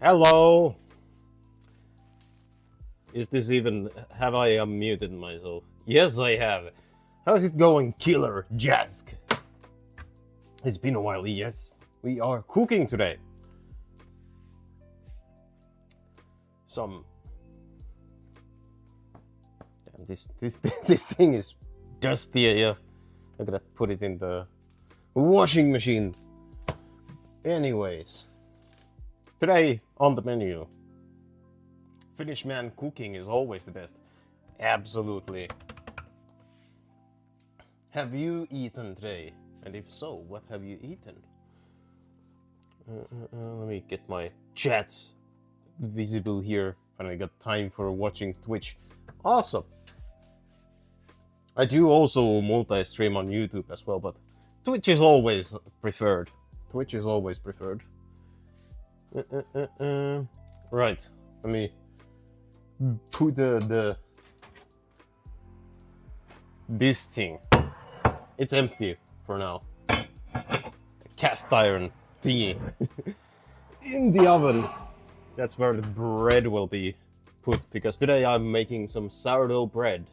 Hello! Is this even... Have I unmuted myself? Yes, I have. How's it going, Killer Jask? It's been a while, yes. We are cooking today. Some... Damn, this thing is dusty, yeah. I gotta put it in the washing machine. Anyways. Today, on the menu, Finnish man cooking is always the best. Absolutely. Have you eaten today? And if so, what have you eaten? Let me get my chats visible here. Finally got time for watching Twitch. Awesome. I do also multi-stream on YouTube as well, but Twitch is always preferred. Twitch is always preferred. Right, let me put this thing. It's empty for now. Cast iron thingy in the oven. That's where the bread will be put, because today I'm making some sourdough bread.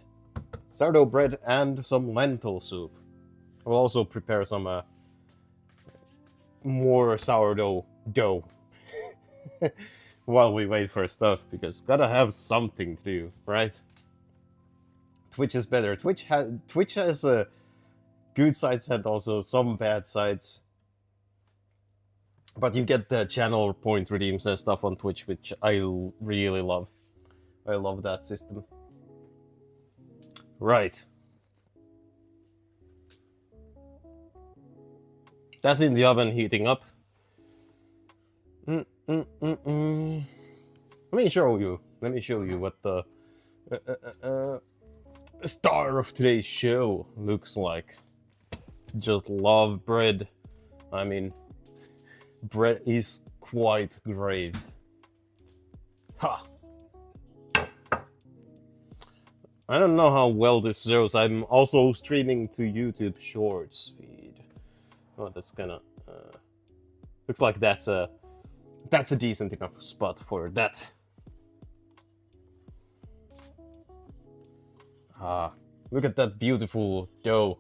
Sourdough bread and some lentil soup. I'll also prepare some more sourdough dough. While we wait for stuff, because gotta have something to do, right? Twitch is better. Twitch has good sides and also some bad sides, but you get the channel point redeems and stuff on Twitch, which I really love. I love that system. Right. That's in the oven heating up. Let me show you what the star of today's show looks like. Just love bread. I mean, bread is quite great. Ha! I don't know how well this shows. I'm also streaming to YouTube Shorts feed. Oh, that's gonna... looks like that's a decent enough spot for that. Ah, look at that beautiful dough.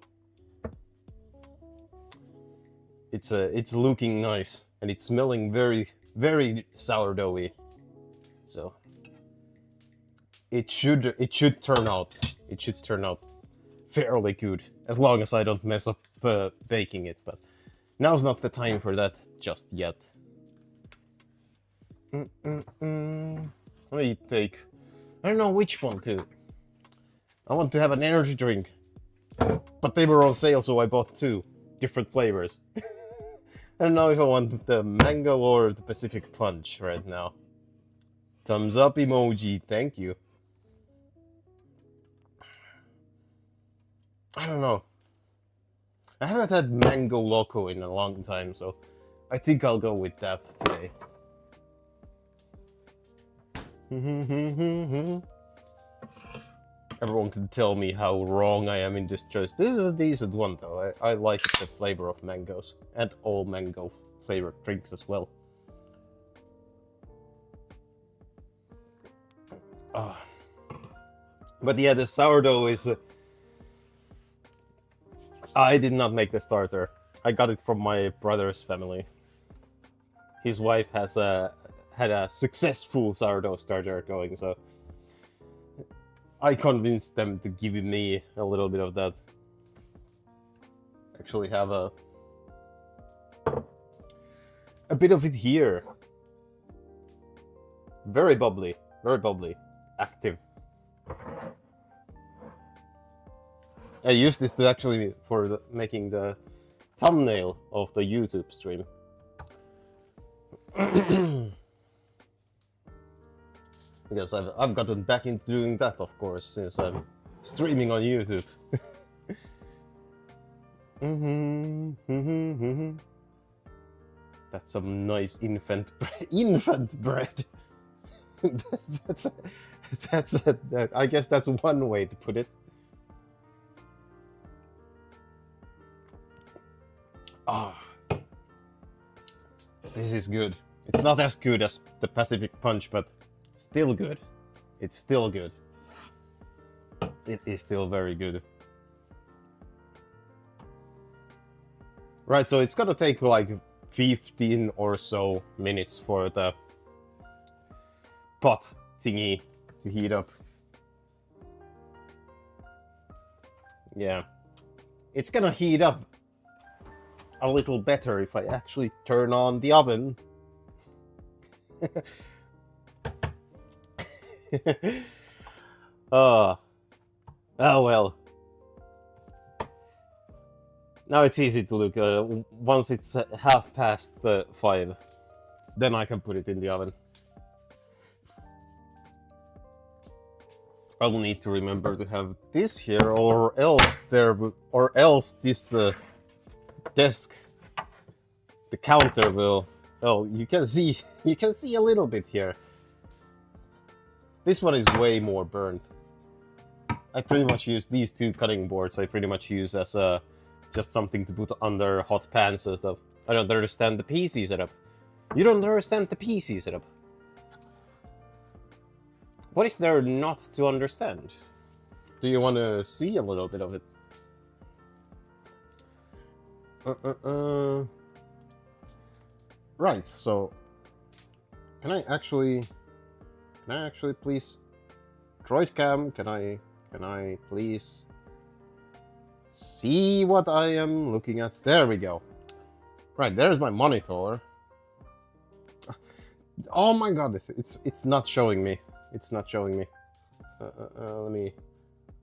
It's looking nice, and it's smelling very, very sourdoughy. So it should turn out. It should turn out fairly good, as long as I don't mess up baking it. But now's not the time for that just yet. Let me take... I don't know which one to... I want to have an energy drink. But they were on sale, so I bought two different flavors. I don't know if I want the mango or the Pacific Punch right now. Thumbs up emoji, thank you. I don't know. I haven't had Mango Loco in a long time, so I think I'll go with that today. Everyone can tell me how wrong I am in this choice. This is a decent one though. I like the flavor of mangoes and all mango flavored drinks as well. But yeah, the sourdough is... I did not make the starter. I got it from my brother's family. His wife has had a successful sourdough starter going, so I convinced them to give me a little bit of that. Actually have a bit of it here. Very bubbly, active. I used this to actually for making the thumbnail of the YouTube stream. Because I've gotten back into doing that, of course, since I'm streaming on YouTube. That's some nice infant bread. I guess that's one way to put it. Ah, this is good. It's not as good as the Pacific Punch, but still good. It's still good. It is still very good. Right, so it's gonna take like 15 or so minutes for the pot thingy to heat up. Yeah. It's gonna heat up a little better if I actually turn on the oven. Oh well. Now it's easy to look. Once it's half past 5, then I can put it in the oven. I'll need to remember to have this here, or else this desk, the counter will. Oh, you can see a little bit here. This one is way more burnt. I pretty much use these 2 cutting boards. I pretty much use as just something to put under hot pans and stuff. I don't understand the PC setup. You don't understand the PC setup. What is there not to understand? Do you want to see a little bit of it? Right, so can I actually please droid cam, can I please see what I am looking at? There we go. Right, there's my monitor. Oh my god, it's not showing me. It's not showing me. Let me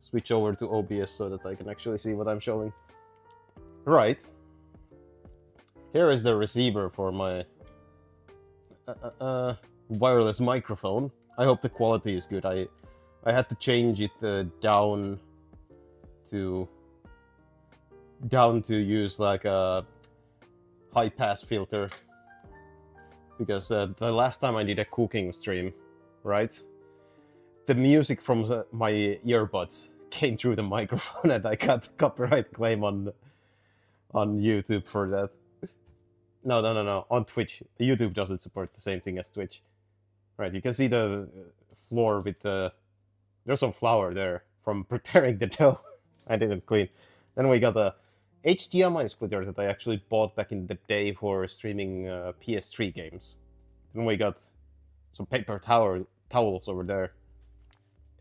switch over to OBS so that I can actually see what I'm showing. Right. Here is the receiver for my wireless microphone. I hope the quality is good. I had to change it down to use like a high pass filter, because the last time I did a cooking stream, right, the music from my earbuds came through the microphone and I got copyright claim on YouTube for that. No, on Twitch. YouTube doesn't support the same thing as Twitch. Right, you can see the floor with the... There's some flour there from preparing the dough. I didn't clean. Then we got a HDMI splitter that I actually bought back in the day for streaming PS3 games. Then we got some paper towels over there.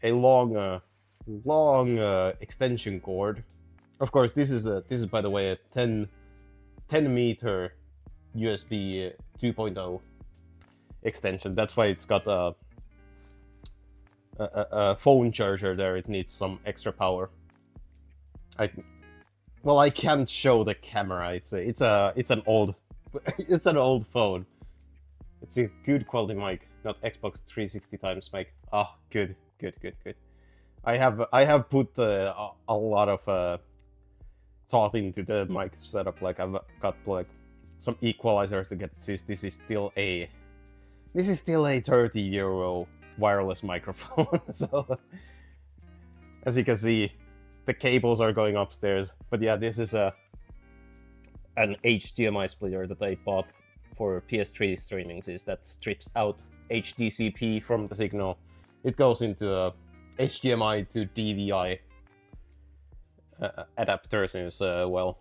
A long extension cord. Of course, this is by the way a 10 meter USB 2.0 extension. That's why it's got a phone charger there. It needs some extra power. I can't show the camera. It's an old it's an old phone. It's a good quality mic, not Xbox 360 times mic. Ah, good. I have put a lot of thought into the mic setup. Like I've got like some equalizers to get this. This is still a 30-euro wireless microphone. So as you can see, the cables are going upstairs. But yeah, this is an HDMI splitter that I bought for PS3 streamings. Is that strips out HDCP from the signal. It goes into a HDMI to DVI adapter, since well,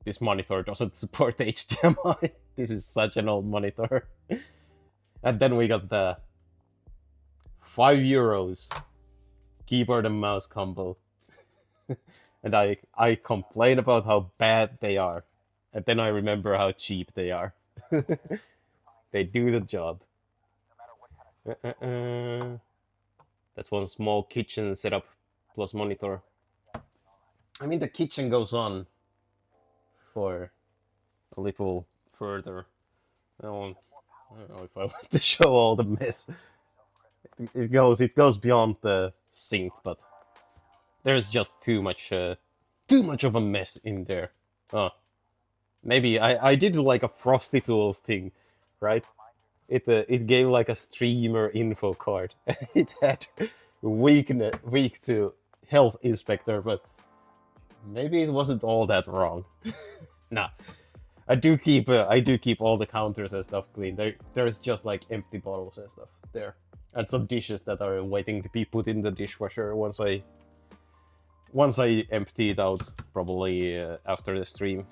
this monitor doesn't support HDMI. This is such an old monitor. And then we got the €5 keyboard and mouse combo. And I complain about how bad they are. And then I remember how cheap they are. They do the job. That's one small kitchen setup plus monitor. I mean, the kitchen goes on for a little further. I don't know if I want to show all the mess. It goes beyond the sink, but there's just too much of a mess in there. Maybe I did like a Frosty Tools thing, right? It gave like a streamer info card. It had weak to health inspector, but maybe it wasn't all that wrong. Nah, I do keep all the counters and stuff clean. There's just like empty bottles and stuff there, and some dishes that are waiting to be put in the dishwasher once I empty it out, probably after the stream.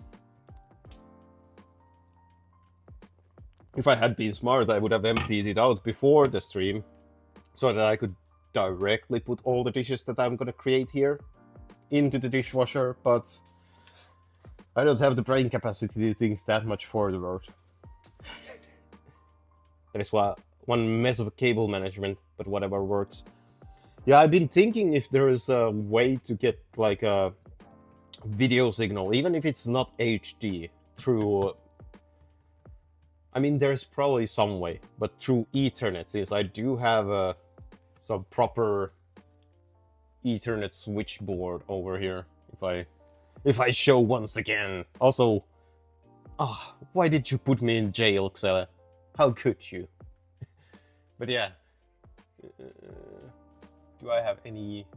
If I had been smart, I would have emptied it out before the stream, so that I could directly put all the dishes that I'm gonna create here into the dishwasher, but I don't have the brain capacity to think that much forward. That is one mess of cable management, but whatever works. Yeah, I've been thinking if there is a way to get like a video signal, even if it's not HD, through... I mean, there's probably some way, but through Ethernet, since I do have some proper Ethernet switchboard over here. If I show once again. Also, why did you put me in jail, Xela? How could you? But yeah. Do I have any...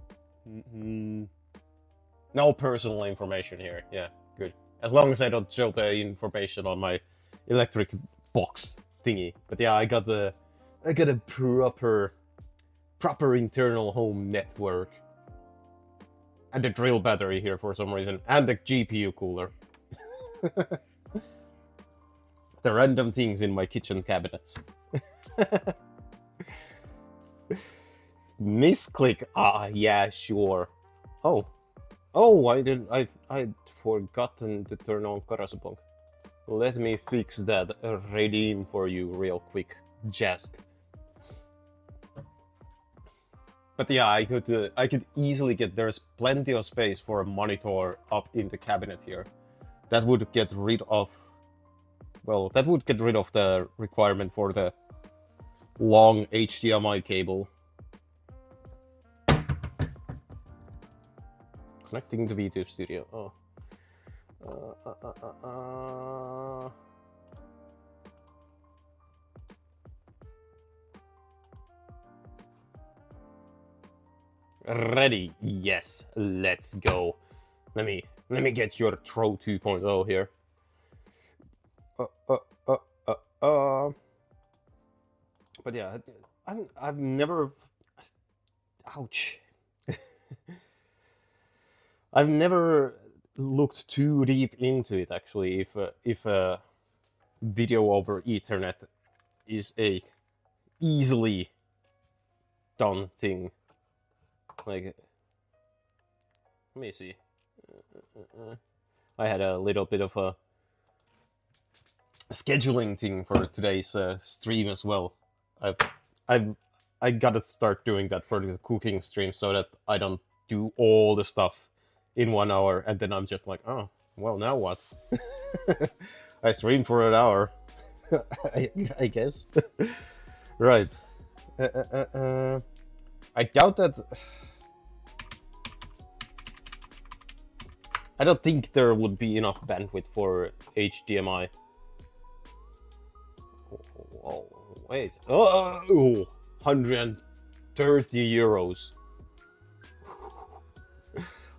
No personal information here. Yeah, good. As long as I don't show the information on my electric box thingy. But yeah, I got a proper internal home network. And a drill battery here for some reason. And a GPU cooler. The random things in my kitchen cabinets. Misclick. Yeah, sure. Oh, I'd forgotten to turn on Karasupong. Let me fix that redeem for you real quick, Jask. But yeah, I could easily get... There's plenty of space for a monitor up in the cabinet here. That would get rid of... Well, that would get rid of the requirement for the long HDMI cable. Connecting the video studio. Oh. Ready? Yes, let's go. Let me get your throw 2.0 here. But yeah, I've never... Ouch. I've never looked too deep into it, actually, if a video over Ethernet is a easily done thing. Like, let me see. I had a little bit of a scheduling thing for today's stream as well. I gotta start doing that for the cooking stream so that I don't do all the stuff in 1 hour and then I'm just like, oh, well, now what? I streamed for an hour. I guess. Right. I doubt that... I don't think there would be enough bandwidth for HDMI. Oh, wait. Oh, 130 euros.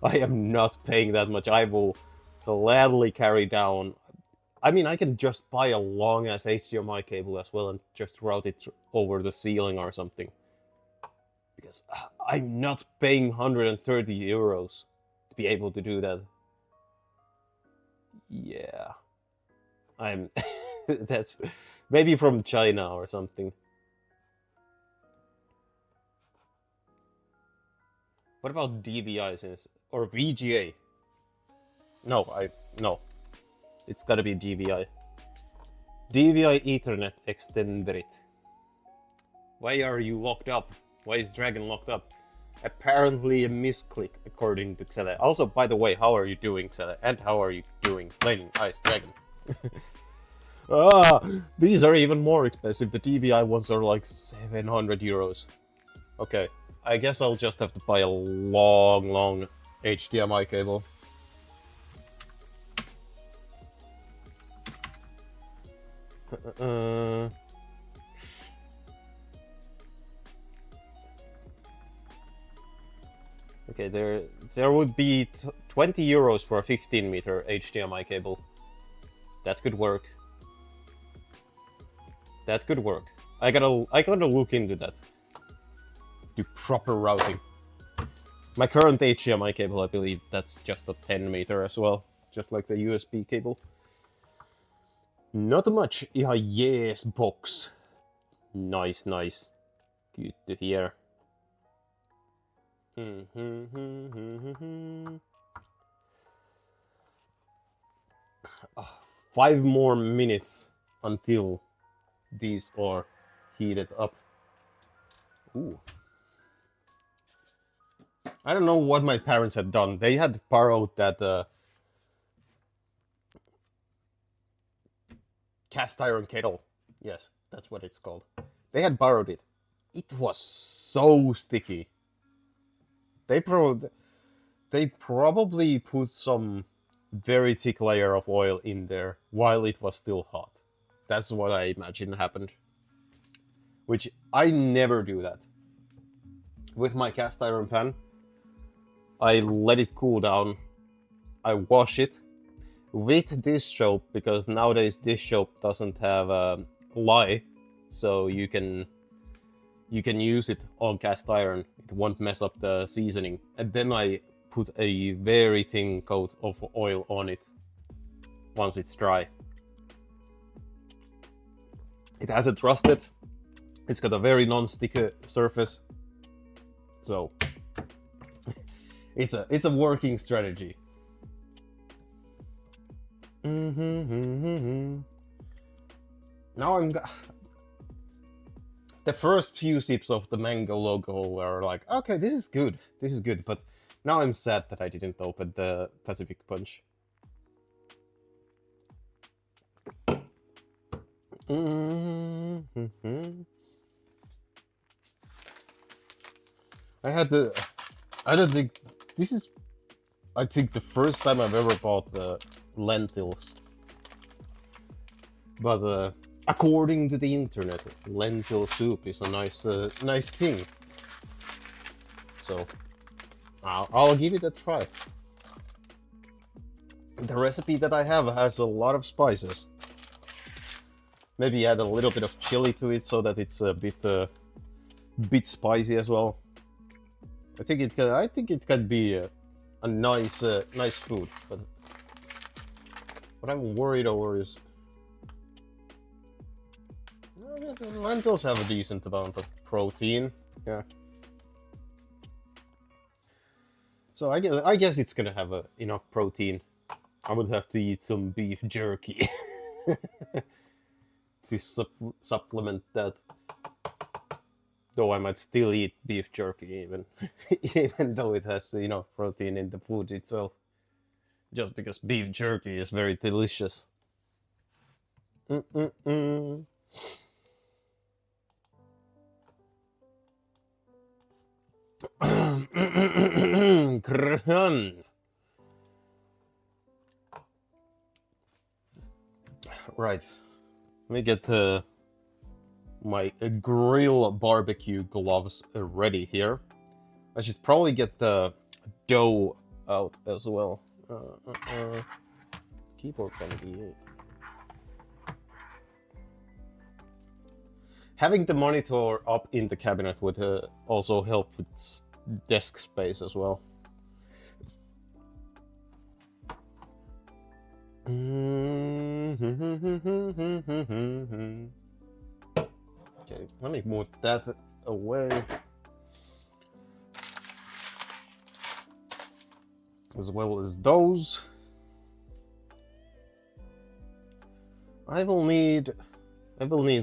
I am not paying that much. I will gladly carry down... I mean, I can just buy a long-ass HDMI cable as well and just route it over the ceiling or something. Because I'm not paying 130 euros to be able to do that. Yeah. I'm... That's... Maybe from China or something. What about DVI since... Or VGA? No, no. It's gotta be DVI. DVI Ethernet Extended. Why are you locked up? Why is Dragon locked up? Apparently a misclick, according to Xele. Also, by the way, how are you doing, Xele? And how are you doing playing Ice Dragon? These are even more expensive. The DVI ones are like 700 euros. Okay, I guess I'll just have to buy a long HDMI cable. Okay, there would be 20 euros for a 15-meter HDMI cable. That could work. That could work. I gotta look into that. Do proper routing. My current HDMI cable, I believe that's just a 10 meter as well, just like the USB cable. Not much. Yeah, yes, box. Nice, nice. Good to hear. 5 more minutes until these are heated up. Ooh. I don't know what my parents had done. They had borrowed that cast iron kettle. Yes, that's what it's called. They had borrowed it. It was so sticky. They probably put some very thick layer of oil in there while it was still hot. That's what I imagine happened. Which I never do that. With my cast iron pan, I let it cool down. I wash it with dish soap, because nowadays dish soap doesn't have lye, so you can use it on cast iron. It won't mess up the seasoning. And then I put a very thin coat of oil on it once it's dry. It hasn't rusted. It's got a very non-sticky surface. So it's a working strategy. Now the first few sips of the mango logo were like, okay, this is good, but now I'm sad that I didn't open the Pacific Punch. I don't think this is, I think, the first time I've ever bought lentils. But according to the internet, lentil soup is a nice thing. So I'll give it a try. The recipe that I have has a lot of spices. Maybe add a little bit of chili to it so that it's a bit spicy as well. I think it can be a nice food. But what I'm worried over is, lentils have a decent amount of protein. Yeah. So I guess it's gonna have enough protein. I would have to eat some beef jerky to supplement that. Though I might still eat beef jerky even though it has enough protein in the food itself. Just because beef jerky is very delicious. Right. Let me get my grill barbecue gloves ready here. I should probably get the dough out as well. Keyboard can be it. Having the monitor up in the cabinet would also help with desk space as well. Okay, let me move that away. As well as those. I will need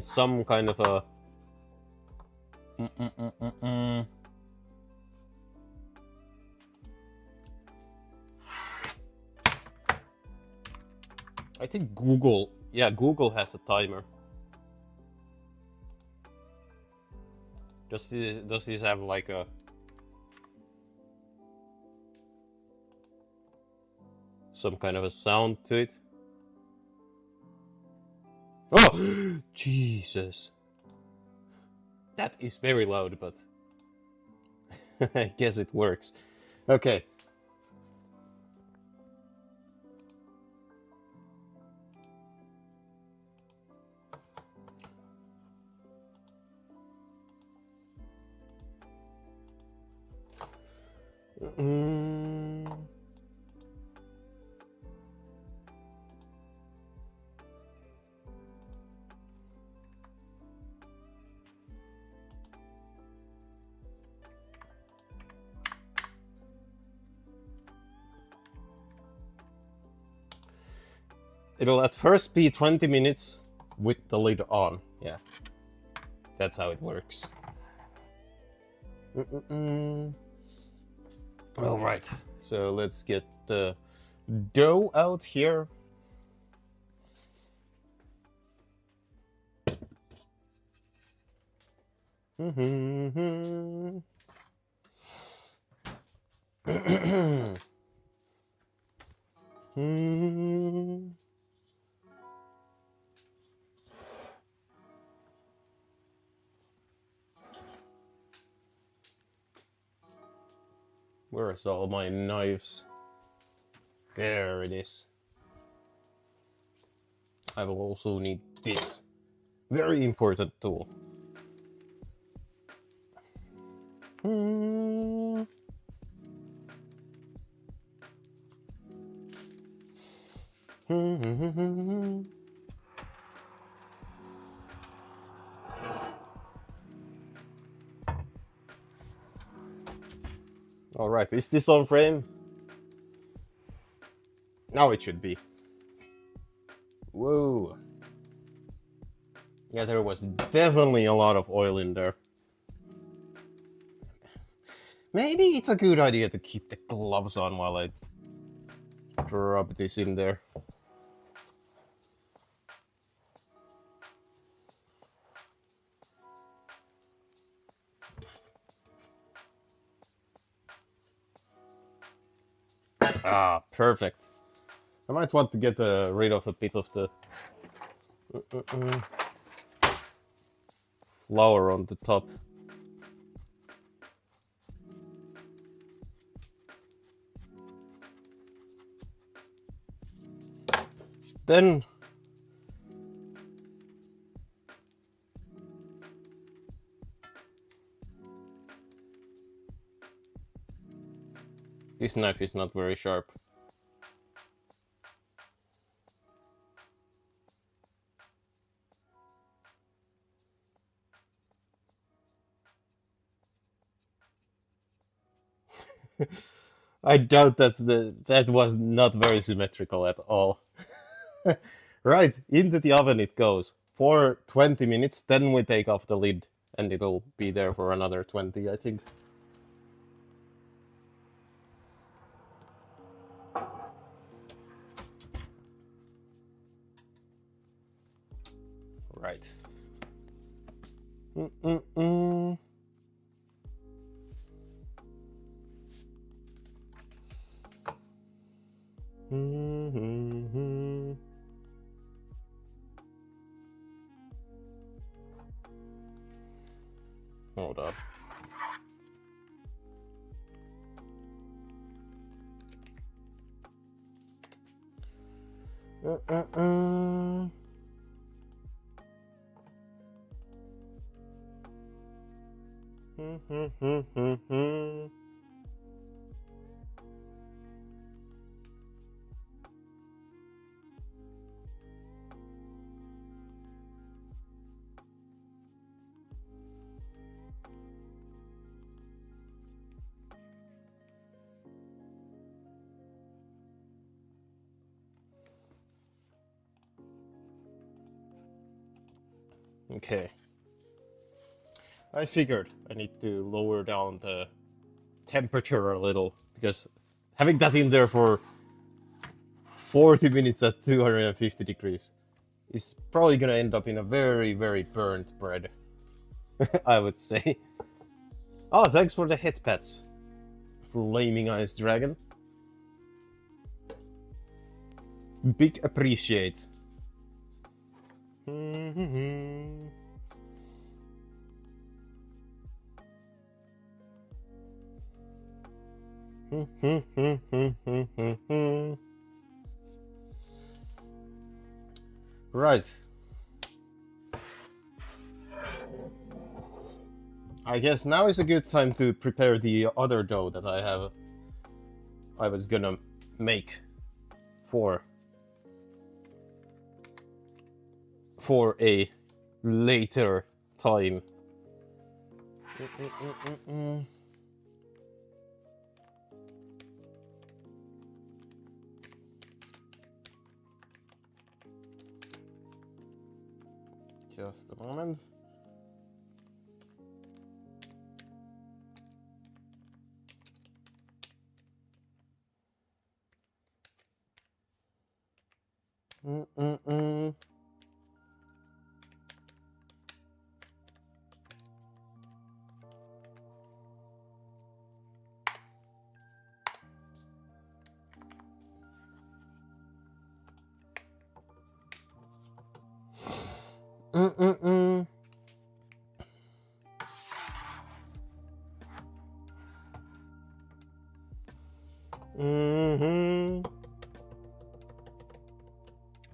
some kind of a I think Google has a timer. Does this have like a some kind of a sound to it? Oh, Jesus. That is very loud, but I guess it works. Okay. It'll at first be 20 minutes with the lid on. Yeah, that's how it works. All right, so let's get the dough out here. Where's all my knives? There it is. I will also need this very important tool. All right, is this on frame? Now it should be. Whoa. Yeah, there was definitely a lot of oil in there. Maybe it's a good idea to keep the gloves on while I drop this in there. Ah, perfect. I might want to get rid of a bit of the flour on the top. Then this knife is not very sharp. I doubt that was not very symmetrical at all. Right, into the oven it goes for 20 minutes, then we take off the lid and it'll be there for another 20, I think. Right. Hold up. Okay. I figured I need to lower down the temperature a little, because having that in there for 40 minutes at 250 degrees is probably gonna end up in a very, very burnt bread, I would say. Oh, thanks for the head pats, Flaming Ice Dragon. Big appreciate. Right. I guess now is a good time to prepare the other dough that I have I was gonna make for a later time. Just a moment.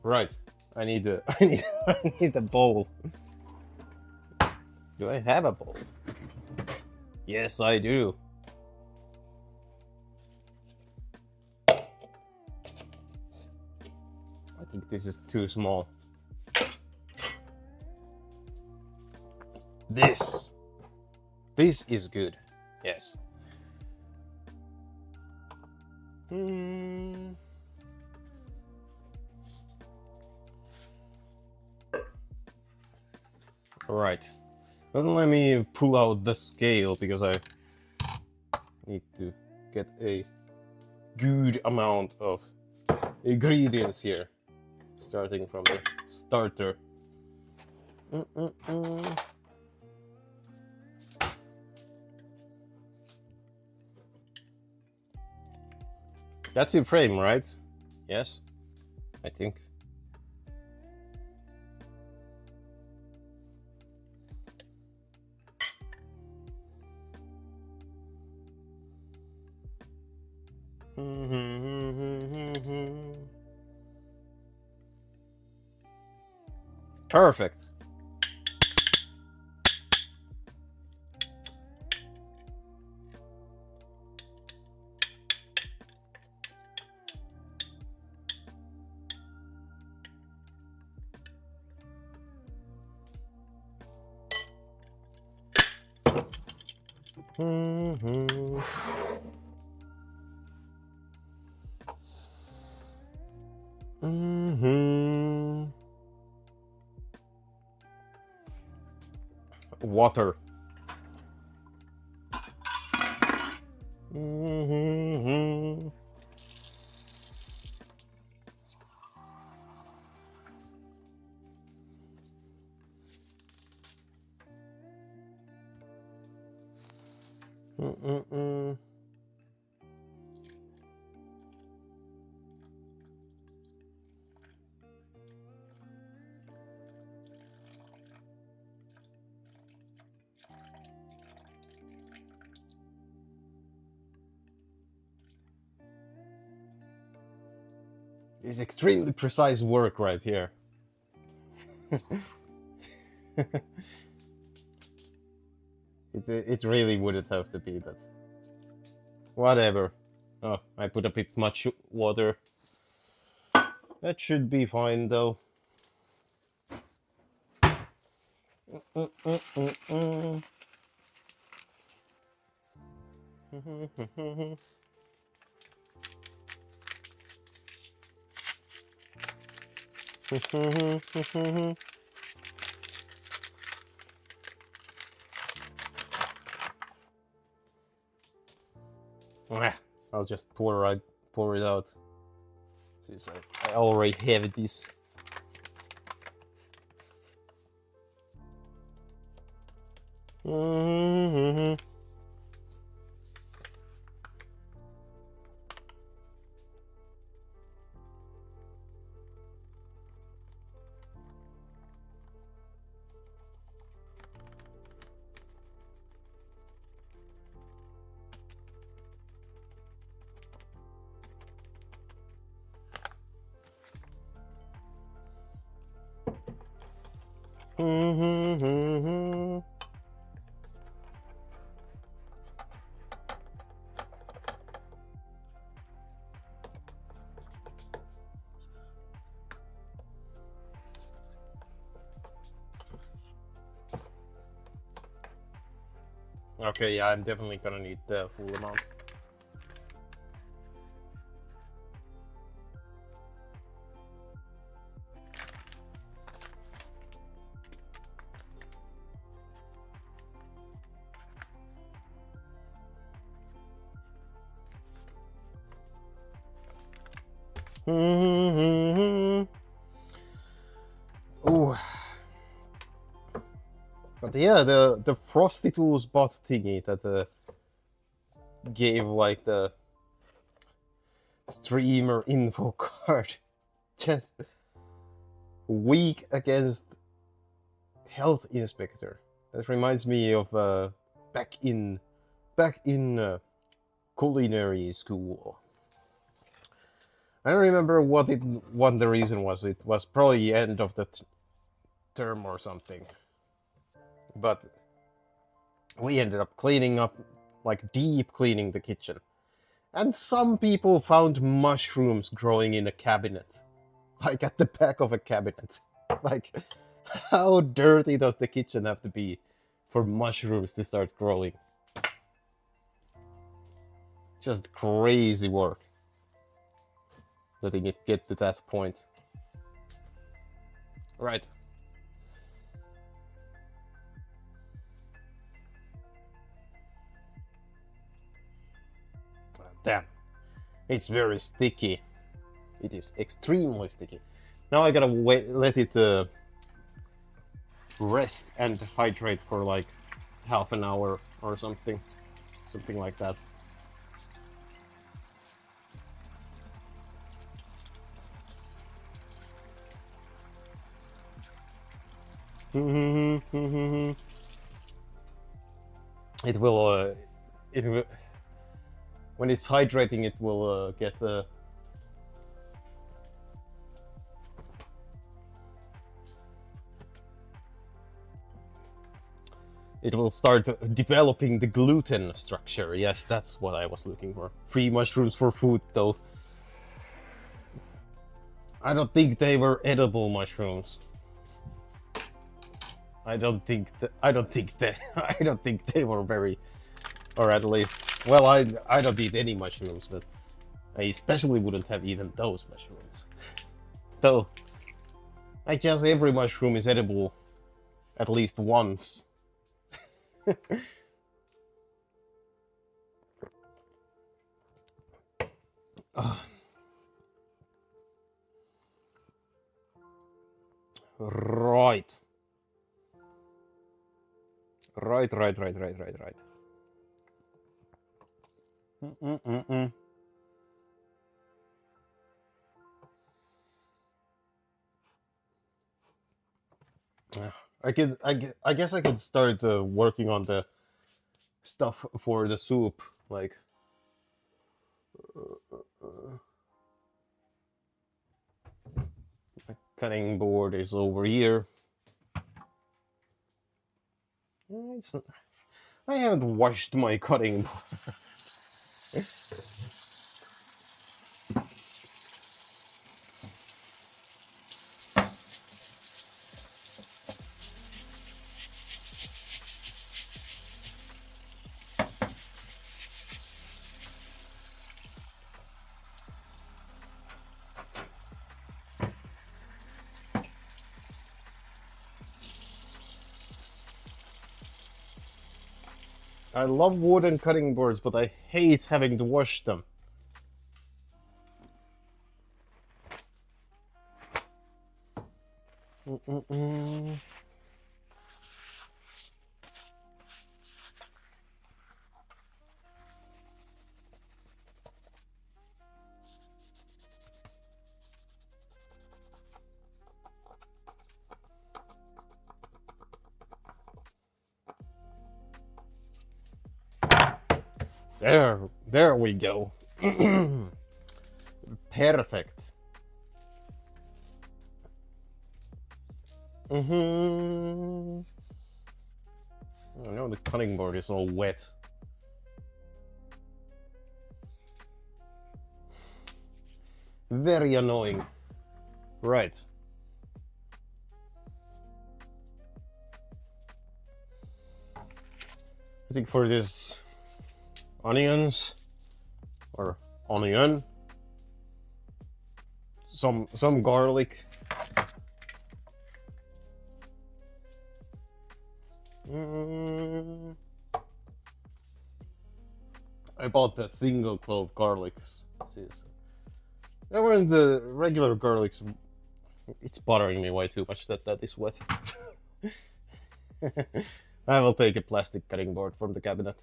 Right. I need a I need a bowl. Do I have a bowl? Yes, I do. I think this is too small. This is good. Yes. Right. Well, let me pull out the scale because I need to get a good amount of ingredients here, starting from the starter. That's your frame, right? Yes, I think. Perfect. Water. It's extremely precise work right here. It really wouldn't have to be, but whatever. Oh, I put a bit much water. That should be fine though. I'll just pour it out, since I already have this. Okay, yeah, I'm definitely gonna need the full amount. Ooh. But yeah, the Frosty Tools bot thingy that gave like the streamer info card, just weak against health inspector. That reminds me of back in culinary school. I don't remember what the reason was. It was probably end of the term or something. But we ended up cleaning up, like deep cleaning the kitchen. And some people found mushrooms growing in a cabinet. Like at the back of a cabinet. Like, how dirty does the kitchen have to be for mushrooms to start growing? Just crazy work. Letting it get to that point. Right. Damn. It's very sticky. It is extremely sticky. Now I gotta wait, let it rest and hydrate for like half an hour or something. Something like that. It will, when it's hydrating, it will get it will start developing the gluten structure. Yes, that's what I was looking for. Free mushrooms for food, though. I don't think they were edible mushrooms. I don't think they were very, or at least, well, I don't eat any mushrooms, but I especially wouldn't have eaten those mushrooms. Though, I guess every mushroom is edible at least once. Right. Right. I guess I could start working on the stuff for the soup, like the cutting board is over here. I haven't washed my cutting board. I love wooden cutting boards, but I hate having to wash them. There we go. Perfect. Oh no, the cutting board is all wet. Very annoying. Right. I think for this onions or onion, some garlic. I bought the single clove garlics. They weren't the regular garlics. It's bothering me way too much that is wet. I will take a plastic cutting board from the cabinet.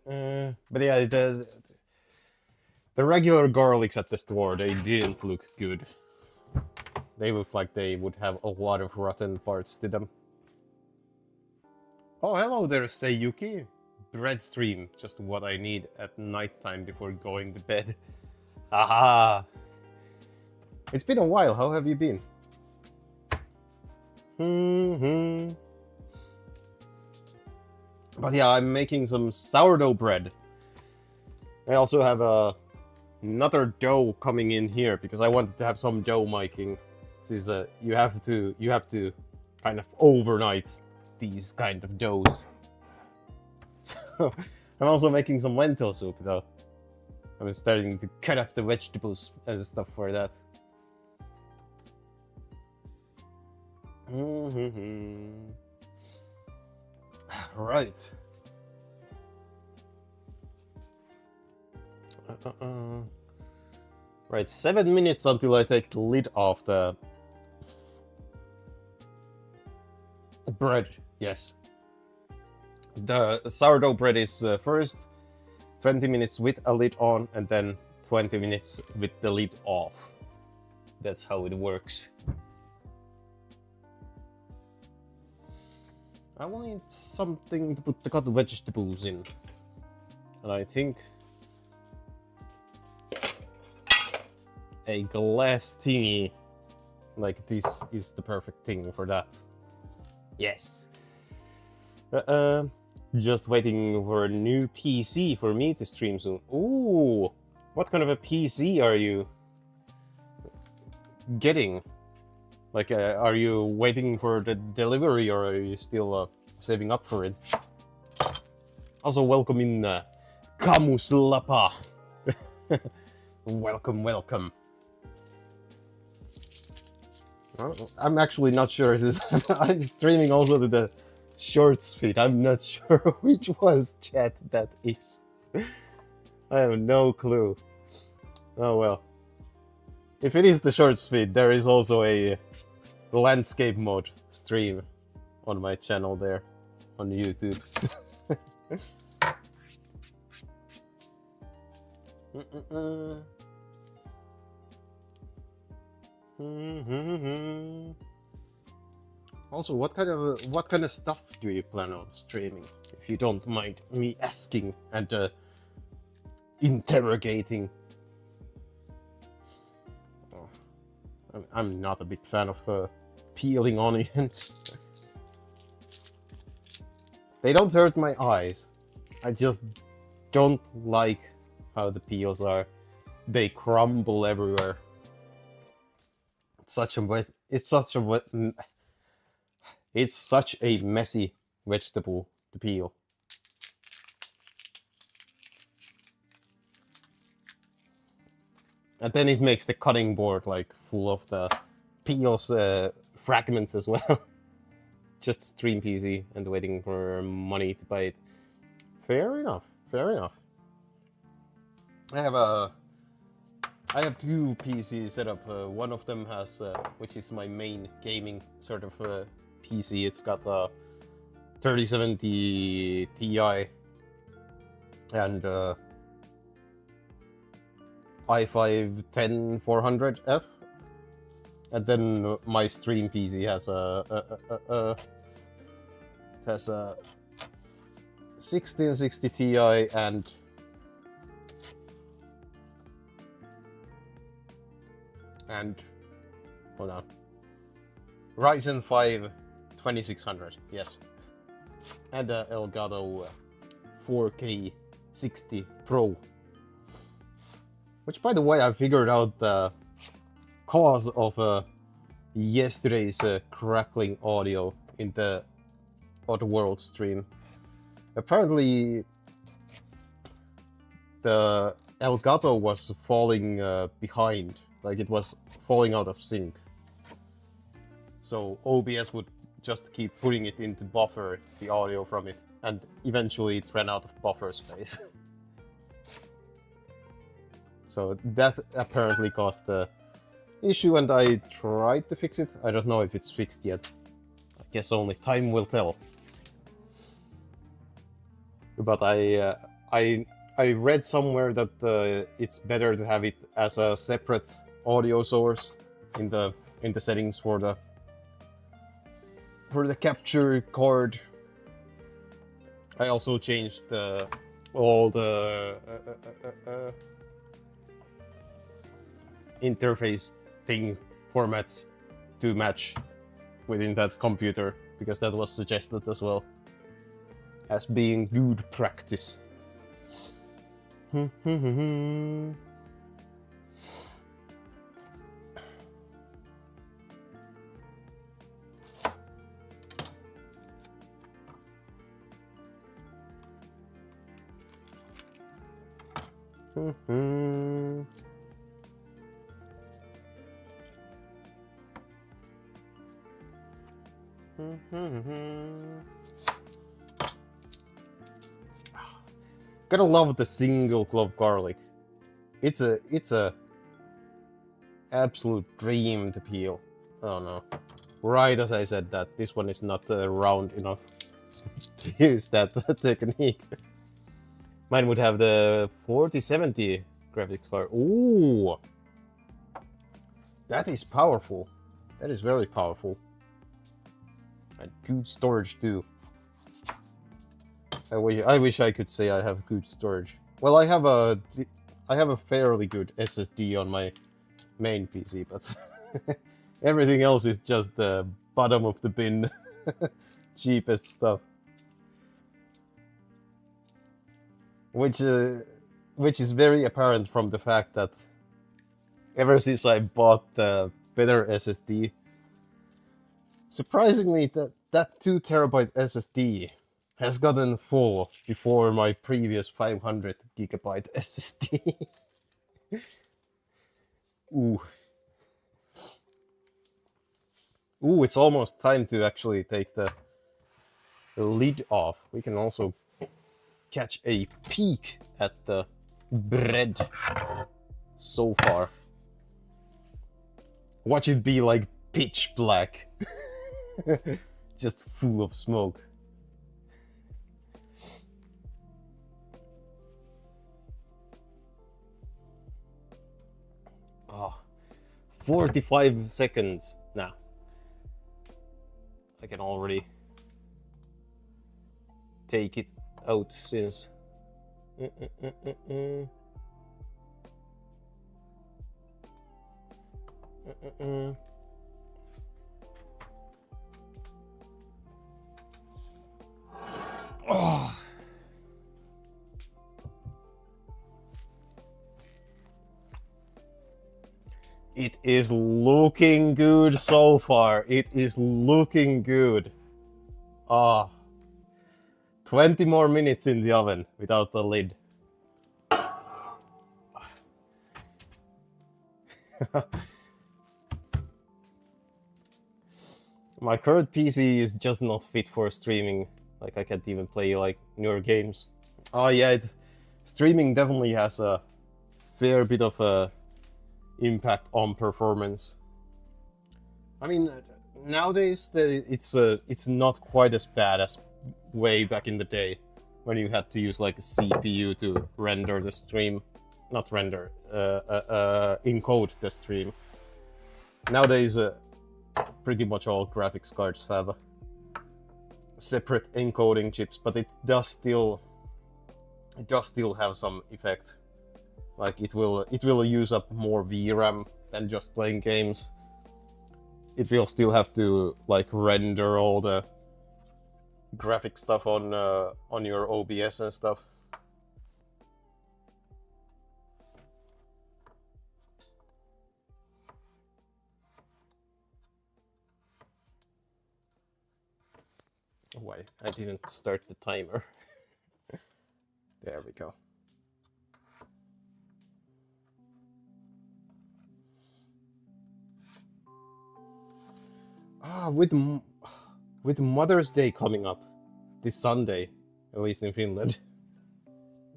But yeah, the regular garlics at the store, they didn't look good. They look like they would have a lot of rotten parts to them. Oh, hello there, Seiyuki. Bread stream, just what I need at nighttime before going to bed. Aha! It's been a while, how have you been? But yeah, I'm making some sourdough bread. I also have another dough coming in here because I wanted to have some dough making. This is you have to kind of overnight these kind of doughs. So I'm also making some lentil soup though. I'm starting to cut up the vegetables and stuff for that. Right. Right, 7 minutes until I take the lid off the bread. Yes. The sourdough bread is first 20 minutes with a lid on and then 20 minutes with the lid off. That's how it works. I will need something to put the cut vegetables in. And I think a glass thingy like this is the perfect thing for that. Yes. Just waiting for a new PC for me to stream soon. Ooh, what kind of a PC are you getting? Like, are you waiting for the delivery or are you still saving up for it? Also, welcome in Kamuslapa. Welcome, welcome. I'm actually not sure. I'm streaming also to the shorts feed. I'm not sure which one's chat that is. I have no clue. Oh well. If it is the shorts feed, there is also a landscape mode stream on my channel there on YouTube. Also, what kind of stuff do you plan on streaming? If you don't mind me asking and interrogating. Oh, I'm not a big fan of peeling onions. They don't hurt my eyes. I just don't like how the peels are. They crumble everywhere. It's such a messy vegetable to peel. And then it makes the cutting board like full of the peels fragments as well. Just stream PC and waiting for money to buy it. Fair enough. Fair enough. I have two PCs set up. One of them has, which is my main gaming sort of PC. It's got a 3070 Ti and i5-10400F. And then my stream PC has a 1660 Ti and hold on, Ryzen 5 2600, yes, and a Elgato 4K 60 Pro. Which, by the way, I figured out the cause of yesterday's crackling audio in the Oddworld stream. Apparently, the Elgato was falling behind, like it was falling out of sync. So OBS would just keep putting it into buffer, the audio from it, and eventually it ran out of buffer space. So that apparently caused the issue, and I tried to fix it. I don't know if it's fixed yet. I guess only time will tell. But I read somewhere that it's better to have it as a separate audio source in the settings for the capture card. I also changed all the interface formats to match within that computer, because that was suggested as well as being good practice. Gotta love the single clove garlic. It's a absolute dream to peel. Oh no. Right as I said that, this one is not round enough to use that technique. Mine would have the 4070 graphics card. Ooh! That is powerful. That is very powerful. And good storage too. I wish I could say I have good storage. Well, I have a fairly good SSD on my main PC, but everything else is just the bottom of the bin, cheapest stuff. Which is very apparent from the fact that ever since I bought the better SSD, surprisingly that 2 terabyte SSD has gotten full before my previous 500 gigabyte SSD. Ooh. Ooh, it's almost time to actually take the lid off. We can also catch a peek at the bread so far. Watch it be like pitch black. Just full of smoke. Oh, 45 seconds now. I can already take it out since Oh. It is looking good so far. It is looking good. 20 more minutes in the oven without the lid. My current PC is just not fit for streaming. Like, I can't even play like newer games. Oh yeah, streaming definitely has a fair bit of a impact on performance. I mean, nowadays it's not quite as bad as way back in the day when you had to use like a CPU to render the stream. Not render, encode the stream. Nowadays, pretty much all graphics cards have separate encoding chips, but it does still have some effect. Like it will use up more VRAM than just playing games. It will still have to like render all the graphic stuff on your OBS and stuff. Why? I didn't start the timer. There we go. With Mother's Day coming up this Sunday, at least in Finland,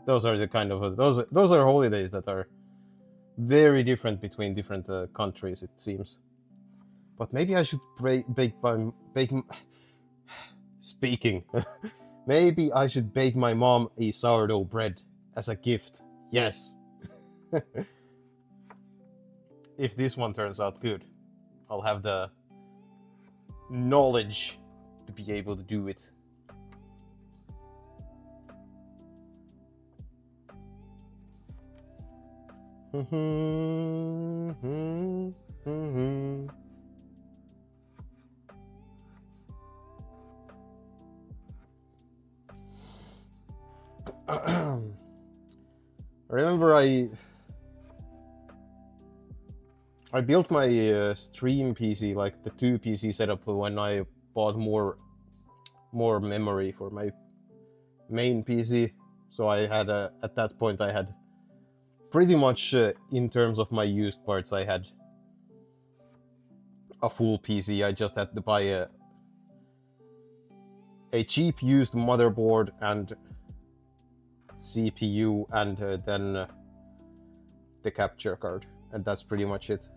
those are the kind of those are holidays that are very different between different countries, it seems. But maybe I should speaking. Maybe I should bake my mom a sourdough bread as a gift. Yes. If this one turns out good, I'll have the knowledge to be able to do it. Remember I built my stream PC, like the 2 PC setup, when I bought more memory for my main PC. So I had at that point I had pretty much in terms of my used parts, I had a full PC. I just had to buy a cheap used motherboard and CPU and then the capture card, and that's pretty much it.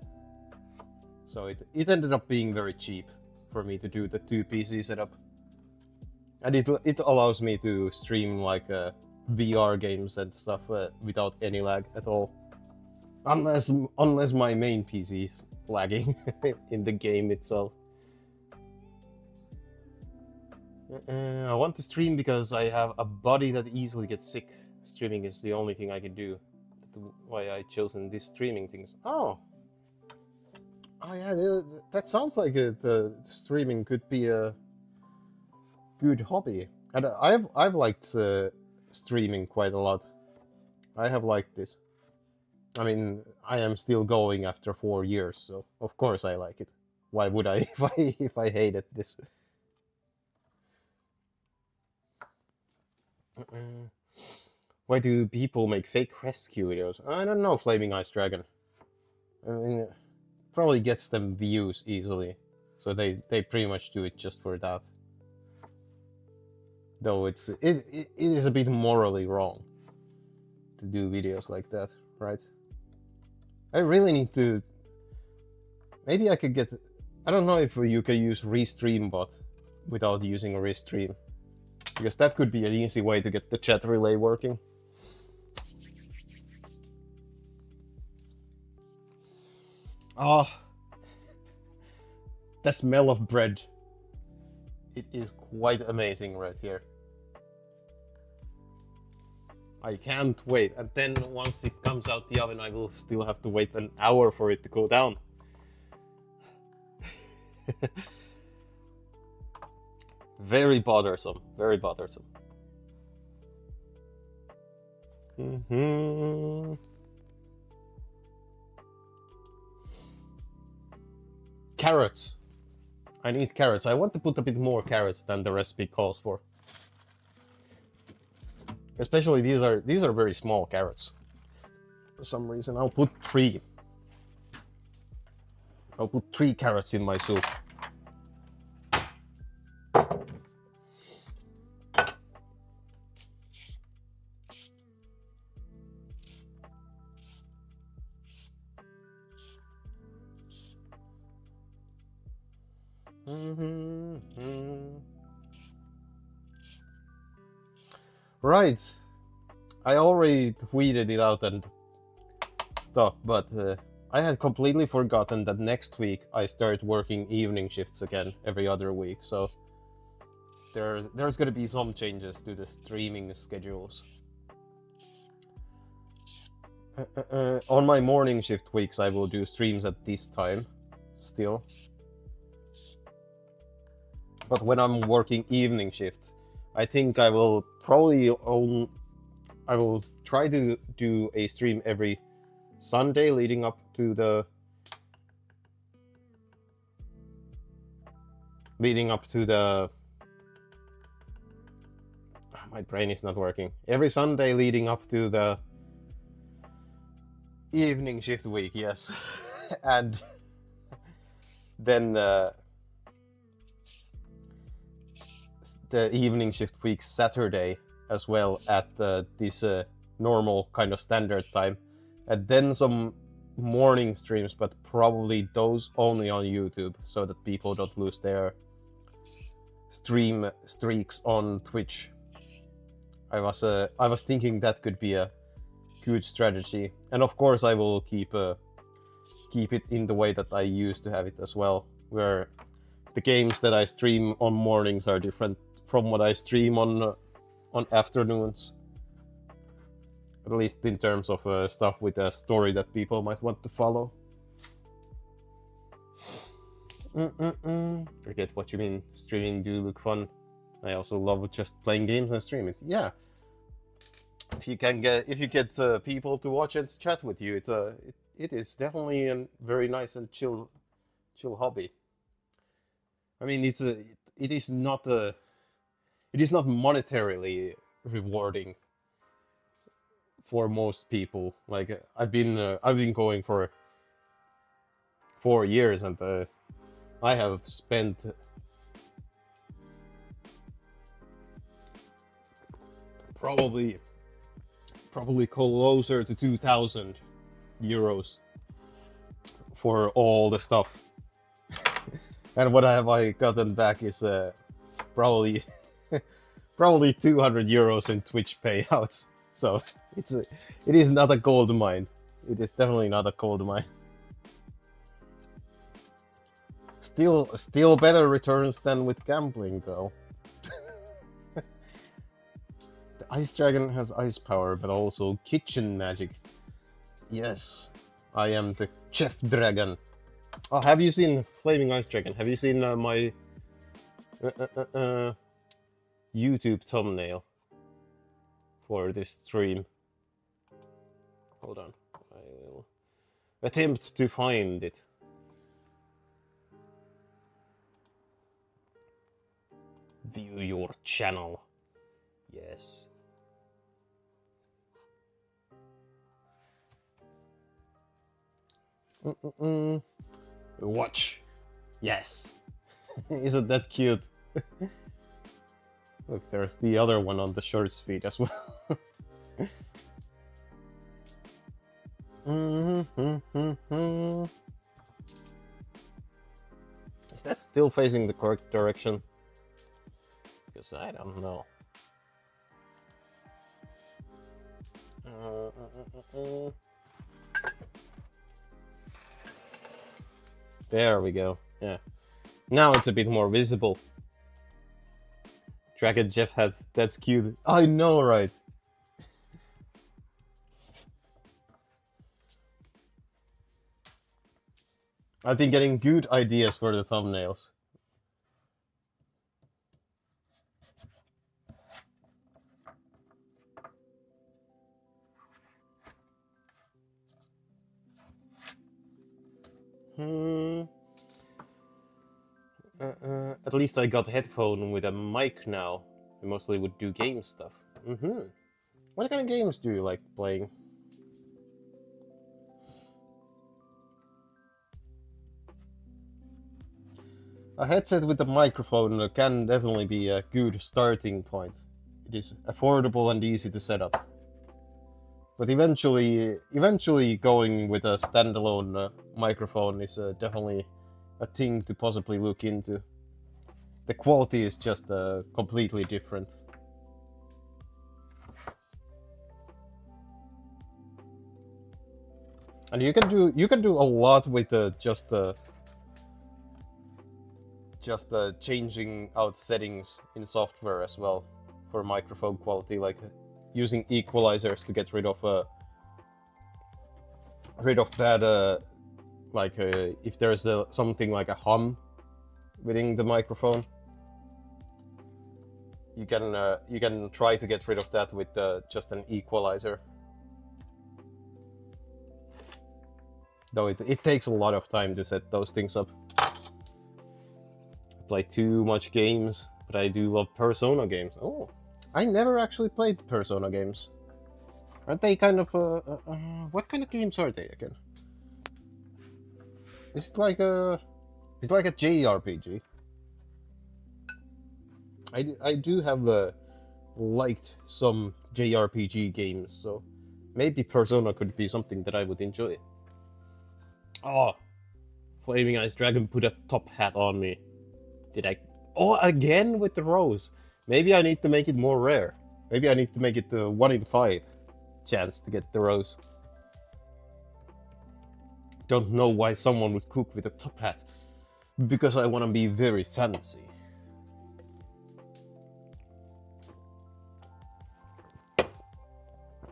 So it ended up being very cheap for me to do the 2 PC setup, and it allows me to stream like VR games and stuff without any lag at all, unless my main PC is lagging in the game itself. I want to stream because I have a body that easily gets sick. Streaming is the only thing I can do. That's why I chosen these streaming things. Oh yeah, that sounds like streaming could be a good hobby. And I've liked streaming quite a lot. I have liked this. I mean, I am still going after 4 years, so of course I like it. Why would I if I hated this? Why do people make fake rescue videos? I don't know, Flaming Ice Dragon. I mean, probably gets them views easily, so they pretty much do it just for that. Though it is a bit morally wrong to do videos like that, right? I really need to. Maybe I could get. I don't know if you can use Restream bot without using a Restream, because that could be an easy way to get the chat relay working. Oh, the smell of bread. It is quite amazing right here. I can't wait. And then once it comes out the oven, I will still have to wait an hour for it to cool down. Very bothersome. Very bothersome. Carrots. I need carrots. I want to put a bit more carrots than the recipe calls for. Especially these are very small carrots. For some reason, I'll put 3. I'll put 3 carrots in my soup. Right, I already tweeted it out and stuff, but I had completely forgotten that next week I start working evening shifts again every other week, so there's gonna be some changes to the streaming schedules. On my morning shift weeks I will do streams at this time, still. But when I'm working evening shift, I think I will probably I will try to do a stream every Sunday leading up to the My brain is not working. Every Sunday leading up to the evening shift week, yes. And then the evening shift week Saturday as well at this normal kind of standard time. And then some morning streams, but probably those only on YouTube, so that people don't lose their stream streaks on Twitch. I was thinking that could be a good strategy, and of course I will keep it in the way that I used to have it as well, where the games that I stream on mornings are different from what I stream on afternoons. At least in terms of stuff with a story that people might want to follow. I get what you mean. Streaming do look fun. I also love just playing games and stream it. Yeah. If you get people to watch and chat with you, it is definitely a very nice and chill hobby. I mean, it is not monetarily rewarding for most people. Like I've been going for 4 years, and I have spent probably closer to 2,000 euros for all the stuff. And what have I gotten back is probably 200 euros in Twitch payouts. So it is not a gold mine. It is definitely not a gold mine. Still better returns than with gambling, though. The Ice Dragon has ice power, but also kitchen magic. Yes, I am the Chef Dragon. Oh, have you seen Flaming Ice Dragon? Have you seen my YouTube thumbnail for this stream? Hold on, I will attempt to find it. View your channel. Yes. Watch. Yes. Isn't that cute? Look, there's the other one on the shorts feed as well. Is that still facing the correct direction? Because I don't know. There we go. Yeah. Now it's a bit more visible. Dragon Jeff hat. That's cute. I know, right? I've been getting good ideas for the thumbnails. At least I got a headphone with a mic now. I mostly would do game stuff. What kind of games do you like playing? A headset with a microphone can definitely be a good starting point. It is affordable and easy to set up. But eventually going with a standalone microphone is definitely a thing to possibly look into. The quality is just completely different. And you can do a lot with just changing out settings in software as well for microphone quality, like using equalizers to get rid of that if there's something like a hum within the microphone, you can try to get rid of that with just an equalizer. Though it takes a lot of time to set those things up. I play too much games, but I do love Persona games. Oh, I never actually played Persona games. Aren't they kind of what kind of games are they again? Is it like a JRPG? I do have liked some JRPG games, so maybe Persona could be something that I would enjoy. Oh, Flaming Ice Dragon put a top hat on me. Did I? Oh, again with the rose. Maybe I need to make it more rare. Maybe I need to make it 1 in 5 chance to get the rose. Don't know why someone would cook with a top hat. Because I want to be very fancy.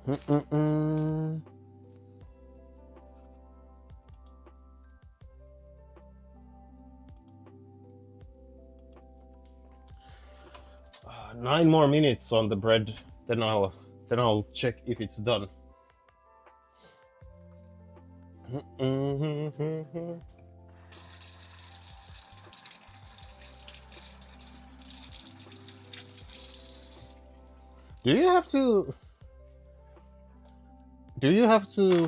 Mm-mm-mm. Nine more minutes on the bread, then I'll check if it's done. Do you have to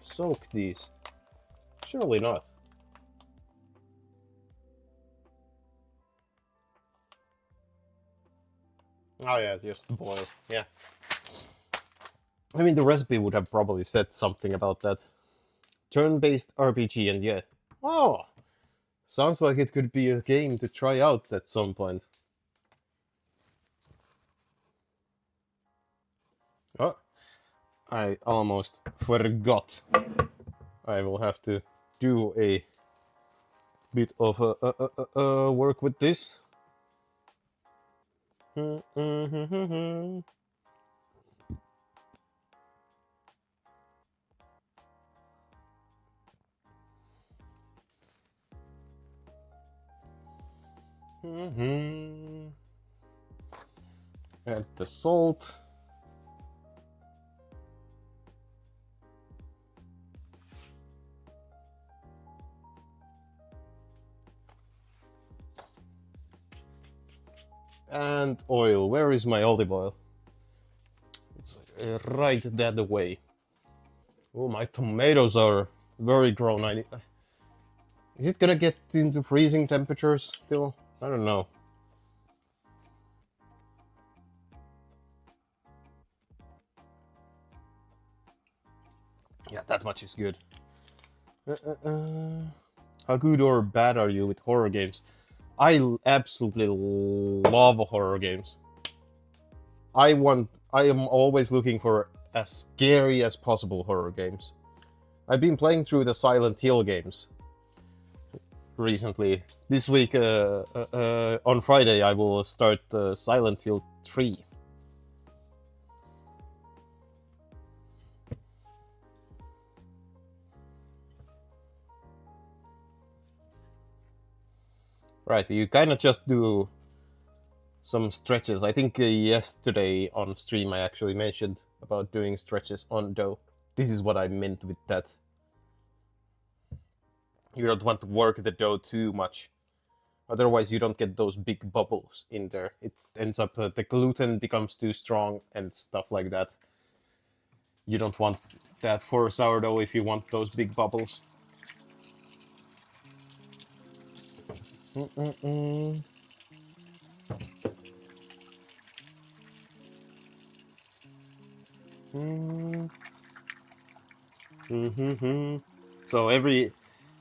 soak these? Surely not. Oh yeah, just boil. Yeah. I mean, the recipe would have probably said something about that. Turn-based RPG, and yeah. Oh! Sounds like it could be a game to try out at some point. Oh, I almost forgot. I will have to do a bit of work with this. Add the salt. And oil. Where is my olive oil? It's right that way. Oh, my tomatoes are very grown. Is it gonna get into freezing temperatures still? I don't know. Yeah, that much is good. How good or bad are you with horror games? I absolutely love horror games. I am always looking for as scary as possible horror games. I've been playing through the Silent Hill games recently. This week, on Friday, I will start Silent Hill 3. Right, you kind of just do some stretches. I think yesterday on stream I actually mentioned about doing stretches on dough. This is what I meant with that. You don't want to work the dough too much. Otherwise you don't get those big bubbles in there. It ends up, the gluten becomes too strong and stuff like that. You don't want that for sourdough if you want those big bubbles. So every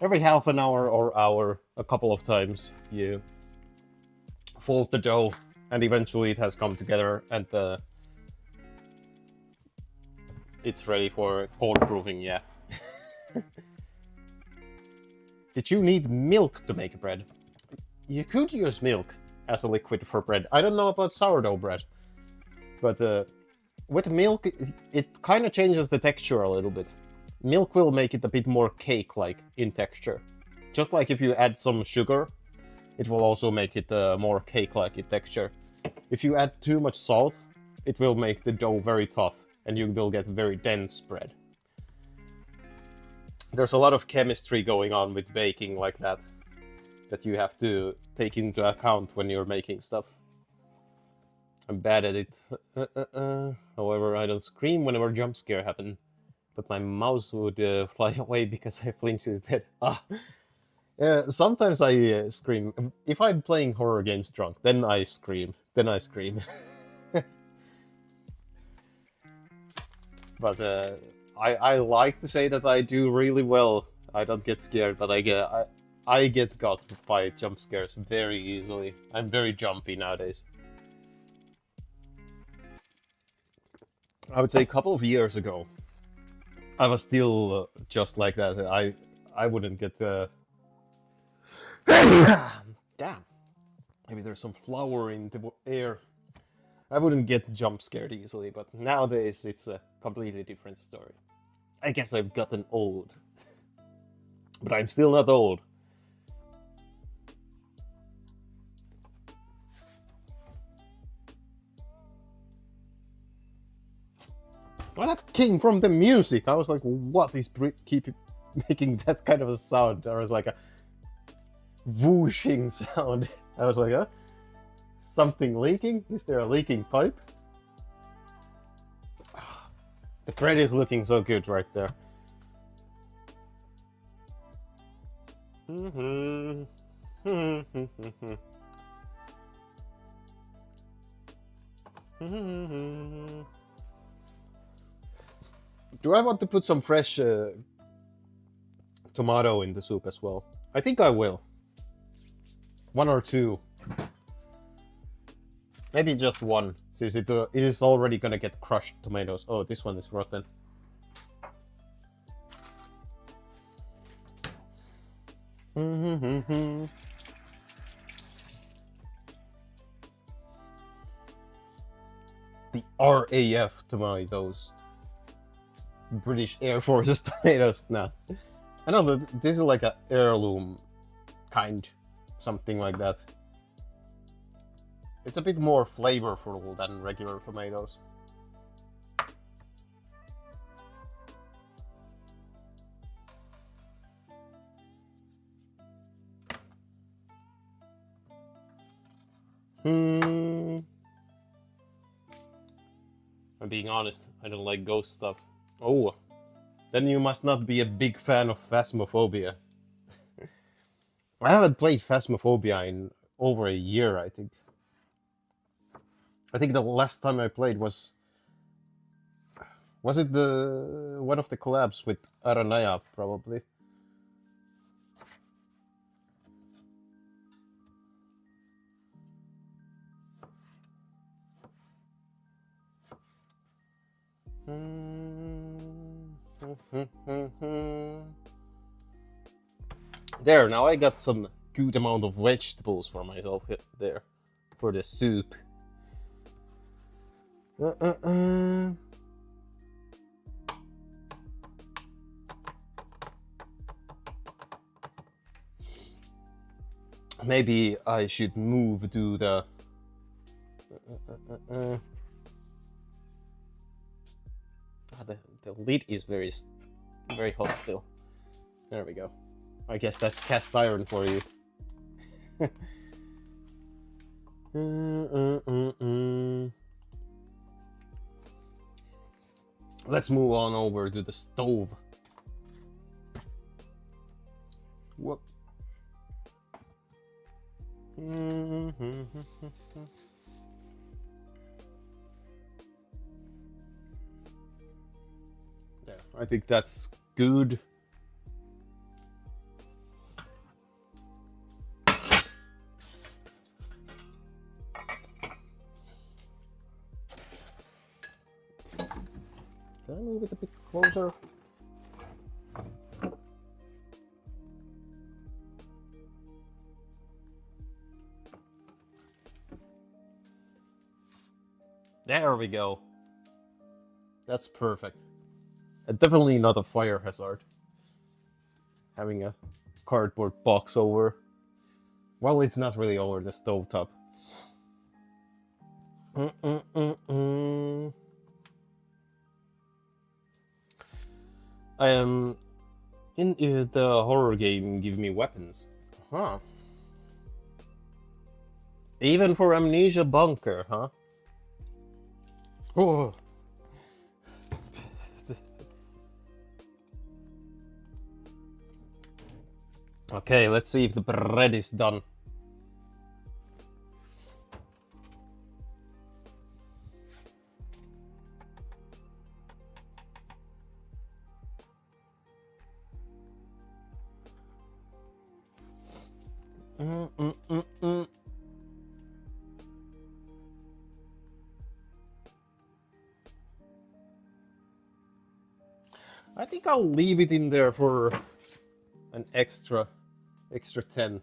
half an hour or hour, a couple of times, you fold the dough, and eventually it has come together, and it's ready for cold proofing. Yeah. Did you need milk to make bread? You could use milk as a liquid for bread. I don't know about sourdough bread, but with milk, it kind of changes the texture a little bit. Milk will make it a bit more cake-like in texture. Just like if you add some sugar, it will also make it more cake-like in texture. If you add too much salt, it will make the dough very tough, and you will get very dense bread. There's a lot of chemistry going on with baking like that you have to take into account when you're making stuff. I'm bad at it. However, I don't scream whenever a jump scare happen, but my mouse would fly away because I flinched instead. Ah, sometimes I scream. If I'm playing horror games drunk, then I scream. Then I scream. But I like to say that I do really well. I don't get scared, but I get got by jump scares very easily. I'm very jumpy nowadays. I would say a couple of years ago, I was still just like that. I wouldn't get. Damn. Maybe there's some flour in the air. I wouldn't get jump scared easily, but nowadays it's a completely different story. I guess I've gotten old. But I'm still not old. Well, that came from the music. I was like, what is keep making that kind of a sound? There was like a whooshing sound. I was like, huh? Something leaking? Is there a leaking pipe? The bread is looking so good right there. Do I want to put some fresh tomato in the soup as well? I think I will. One or two. Maybe just one, since it is already gonna get crushed tomatoes. Oh, this one is rotten. The RAF tomatoes. British Air Force's tomatoes. No. I know that this is like an heirloom kind. Something like that. It's a bit more flavorful than regular tomatoes. I'm being honest, I don't like ghost stuff. Oh, then you must not be a big fan of Phasmophobia. I haven't played Phasmophobia in over a year, I think. I think the last time I played was it the one of the collabs with Aranaya, probably. There, now I got some good amount of vegetables for myself there for the soup. Maybe I should move to the the lid is very hot still. There we go. I guess that's cast iron for you. Let's move on over to the stove. Whoop. There, I think that's good. Can I move it a bit closer? There we go. That's perfect. Definitely not a fire hazard. Having a cardboard box over. Well, it's not really over the stovetop. I am in the horror game. Give me weapons. Huh. Even for Amnesia Bunker, huh? Oh. Okay, let's see if the bread is done. I think I'll leave it in there for an extra 10.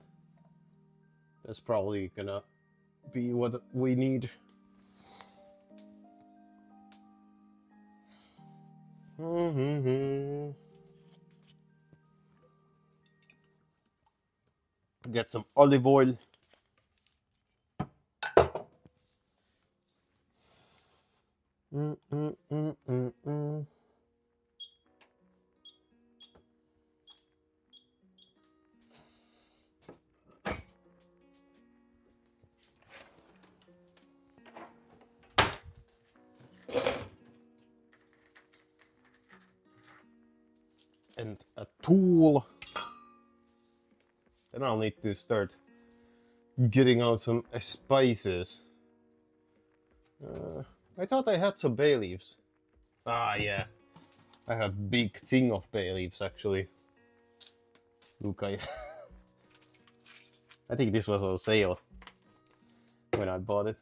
That's probably gonna be what we need. Get some olive oil. And a tool. Then I'll need to start getting out some spices. I thought I had some bay leaves. Ah, yeah. I have a big thing of bay leaves, actually. Look, I think this was on sale when I bought it.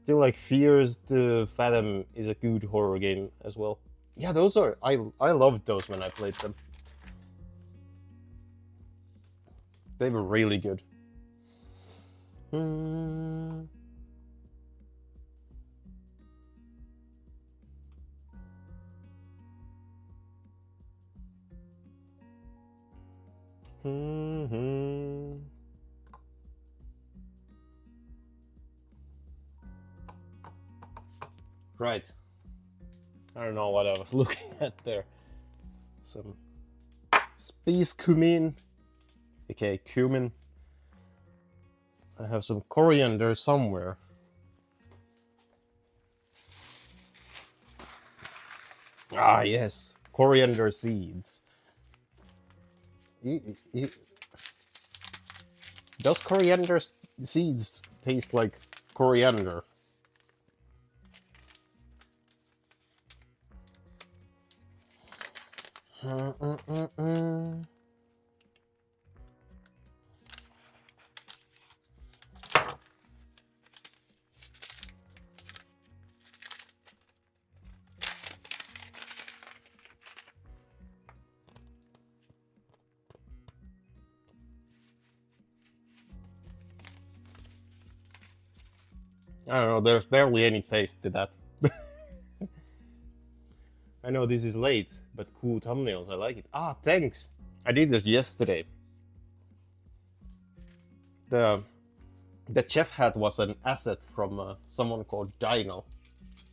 Still, like, Fears to Fathom is a good horror game as well. Yeah, those are... I loved those when I played them. They were really good. Right. I don't know what I was looking at there. Some space cumin, aka cumin. I have some coriander somewhere. Ah, yes, coriander seeds. Does coriander seeds taste like coriander? I don't know, there's barely any taste to that. I know this is late, but cool thumbnails, I like it. Ah, thanks! I did this yesterday. The chef hat was an asset from someone called Dino.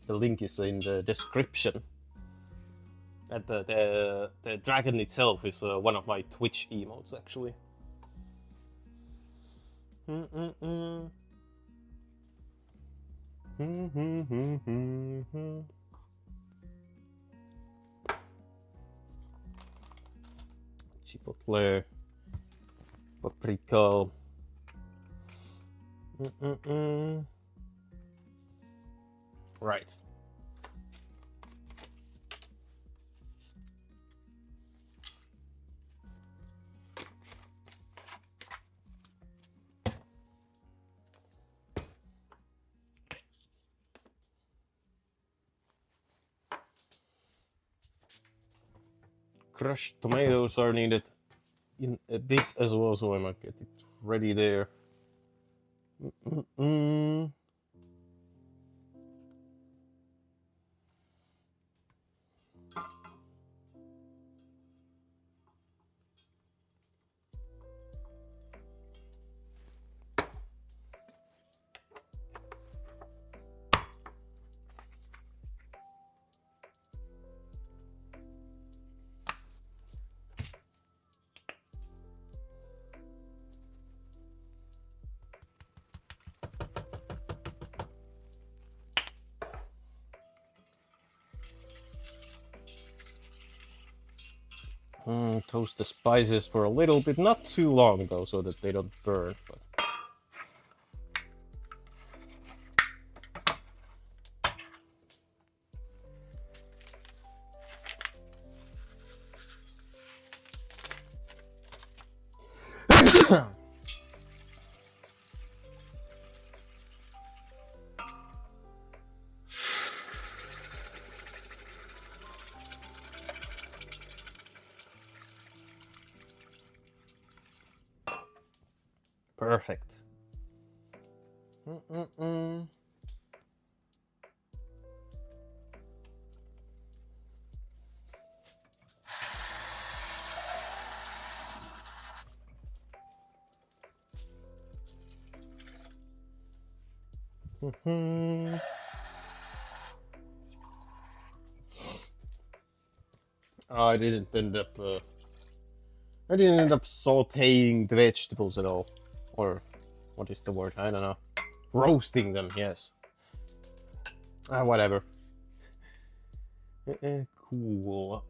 The link is in the description. And the dragon itself is one of my Twitch emotes, actually. Chipotle, paprika. Right. Crushed tomatoes are needed in a bit as well, so I might get it ready there. Toast the spices for a little bit, not too long though, so that they don't burn. But... Perfect. I didn't end up. I didn't end up sautéing the vegetables at all, or what is the word? I don't know. Roasting them, yes. Whatever. Cool.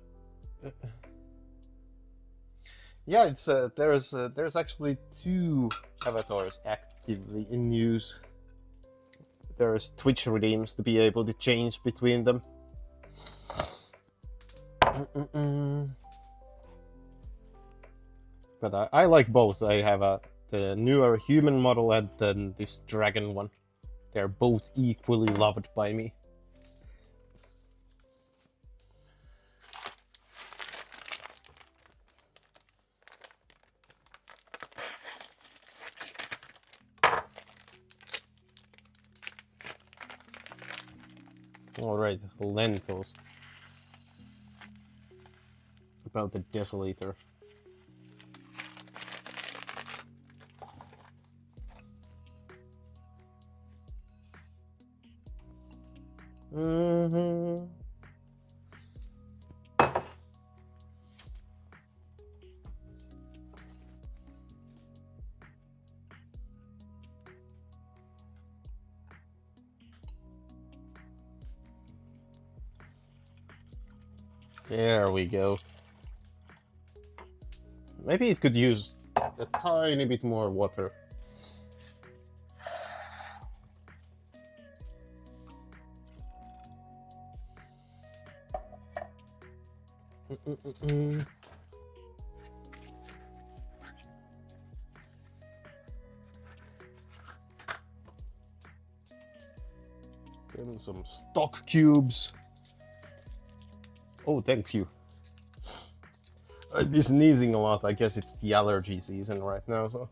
Yeah, it's there's actually 2 avatars actively in use. There's Twitch redeems to be able to change between them. But I like both. I have the newer human model and then this dragon one. They're both equally loved by me. Alright, lentils. About the desolator. There we go. Maybe it could use a tiny bit more water. Then some stock cubes. Oh, thank you. I've been sneezing a lot. I guess it's the allergy season right now, so.